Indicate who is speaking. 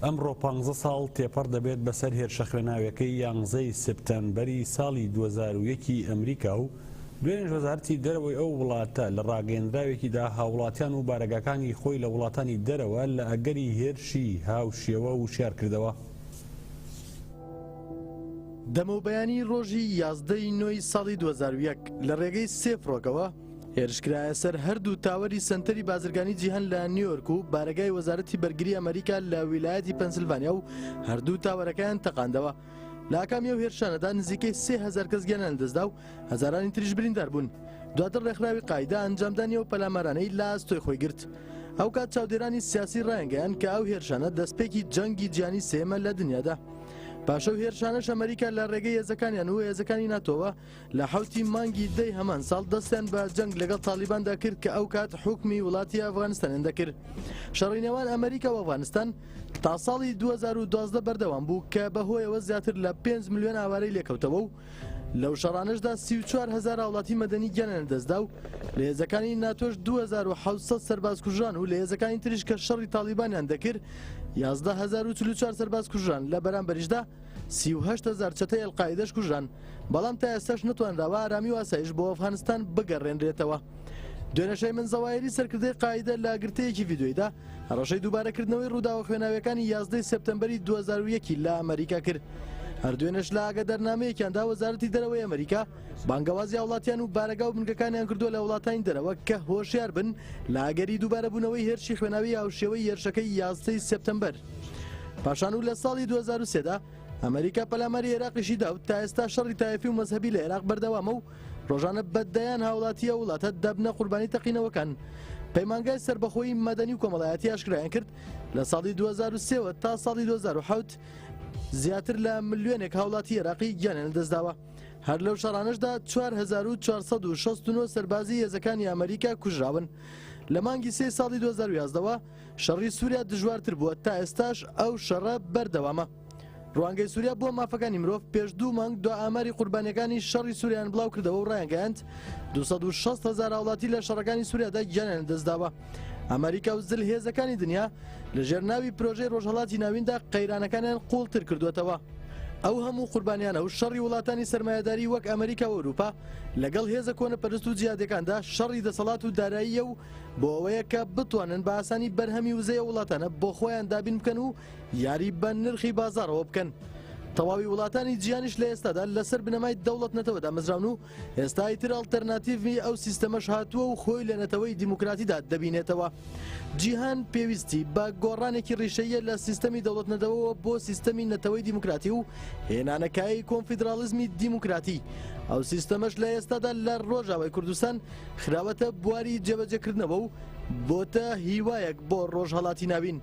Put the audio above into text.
Speaker 1: ئەمڕۆ 15 ساڵ تێپەڕ دەبێت بەسەر هێرشەخرێناویەکەی 11 سپتەمبەری ساڵی 2001 ئەمریکا و دوێنێ وەزارەتی دەرەوەی ئەو وڵاتە لە ڕاگەیەندراوێکیدا هاوڵاتیان و بارەگاکانی خۆی لە وڵاتانی دەرەوە لە ئەگەری هێرشی هاوشێوە وشیار کردەوە.
Speaker 2: دەمەوبەیانی ڕۆژی 11 نۆی ساڵی 2001 لە ڕێگەی سێ فڕۆکەوە هێرشکرایە سەر هەردوو تاوەری سنتەری بازرگانی جیهان لە نیویۆرک و بارگای وەزارەتی بەرگری ئەمریکا لە ویلایەتی پەنسیلڤانیا و هەردوو تاوەرەکەیان تەقاندەوە. لە ئاکامی ئەو هێرشانەدا نزیکەی 3000 کەس گیانیان دەستدا و هەزارانی تریش بریندار بوون. دواتر ڕێکخراوی قاعیدا ئەنجامدانی ئەو پەلامارانەی لە ئاستۆی خۆی گرت. ئەو کات چاودێرانی سیاسی ڕایانگەیان کە ئەو هێرشانە دەستپێکی جەنگی جیهانی سێمە لە دنیادا. پاشە هێرشانەش ئەمریکا لە ڕێگەی هێزەکانیان و هێزەکانی ناتۆوە لە حوتی مانگی دەی هەمان ساڵ دەستیان بە جەنگ لەگەڵ تالیباندا کرد کە ئەو کات حکمی وڵاتی ئەفغانستانیان دەکرد. شەڕینەوان ئەمریکا و ئەفغانستان تا ساڵی 2012 بەردەوام بوو کە بەهۆیەوە زیاتر لە 5 ملیۆن ئاوارەی لێکەوتەوە و لەو شەڕانشدا 34,000 هاوڵاتی مەدەنی گیانیان دەستدا و لە هێزەکانی ناتۆش 2700 سەرباز کوژران و لە هێزەکانی تریش کە شەڕی تالیبانیان دەکرد 11,044 سەرباز کوژران لە بەرامبەریشدا 38,000 چەتەی ئەلقاعیدەش کوژران. بەڵام تا ئێستاش نتوانراوە ئارامی و ئاسایش بۆ ئەفغانستان بگەڕێنرێتەوە. دوێنەشەی من زەوایری سەرکردەی قاعیدە لە گرتەیەکی ڤیدۆیدا هەڕەشەی دووبارەکردنەوەی ڕووداوە خوێناویەکانی 11 سپتەمبەری 2001 لە ئەمریکا کرد. هەردوێنش لە ئاگادارنامەیەکیاندا وەزارەتی دەرەوەی ئەمریکا بانگەوازی هاوڵاتیان و بارەگا و بنکەکانیان کردووە لە وڵاتانی دەرەوە کە هۆشیار بن لە ئاگەری دووبارەبوونەوەی هێرشی خوێناوی هاوشێوەی هێرشەکەی 11 سپتەمبەر. پاشان و لە ساڵی 2003دا ئەمریکا پەلاماری عێراقیشی داوت تا ئێستا شەڕی تایەفی و مەزهەبی لە عێراق بەردەوامە و ڕۆژانە بەدەیان هاوڵاتیە وڵاتە دەبنە قوربانی تەقینەوەکان. پەیمانگای سەربەخۆیی مەدەنی و کۆمەڵایەتی ئاشکرایان کرد لە ساڵی 2003 تا ساڵی 2007 زیاتر لە ملیۆنێک هاوڵاتی عێراقی گیانیان دەستداوە. هەر لەو شەڕانشدا 4469 سەربازی هێزەکانی ئەمریکا کوژراون. لە مانگی سێ ساڵی 2011ەوە شەڕی سووریا دژوارتر بووە تا ئێستاش ئەو شەڕە بەردەوامە. ڕوانگەی سووریا بۆ مافەکانی مرۆڤ پێش 2 مانگ دو ئاماری قوربانیەکانی شەڕی سووریان بڵاو کردەوە و ڕایانگەیاند 260,000 هاوڵاتی لە شەڕەکانی سووریادا گیانیان دەستداوە. ئەمریکا و زل هێزەکانی دنیا لە ژێرناوی پرۆژەی ڕۆژهەڵاتی ناویندا قەیرانەکانیان قوڵتر کردوێتەوە. ئەو هەموو قوربانیانە و شەڕی وڵاتانی سەرمایەداری وەک ئەمریکا و ئەوروپا لەگەڵ هێزە کۆنەپەرست و جیهادەکاندا شەڕی دەسەڵات و داراییە و بۆ ئەوەیە کە بتوانن بە ئاسانی بەرهەمی وزەیە وڵاتانە بۆ خۆیان دابین بکەن و یاری بە نرخی بازاڕەوە بکەن. تەواوی وڵاتانی جیهانیش لە ئێستادا لەسەر بنەمای دەوڵەت نەتەوەدا مزراون و ئێستا ئیتر ئەڵتەرناتیڤی ئەو سیستەمەش هاتووە و خۆی لە نەتەوەی دیموکراتیدا دەبینێتەوە. جیهان پێویستی بە گۆڕانێکی ڕیشەیە لە سیستەمی دەوڵەت نەدەوەوە بۆ سیستەمی نەتەوەی دیموکراتی و هێنانەکایی کۆنفیدرالیزمی دیموکراتی. ئەو سیستەمەش لە ئێستادا لە ڕۆژاوای کوردستان خراوەتە بواری جێبەجێکردنەوە و بۆتە هیوایەک بۆ ڕۆژهەڵاتی ناوین.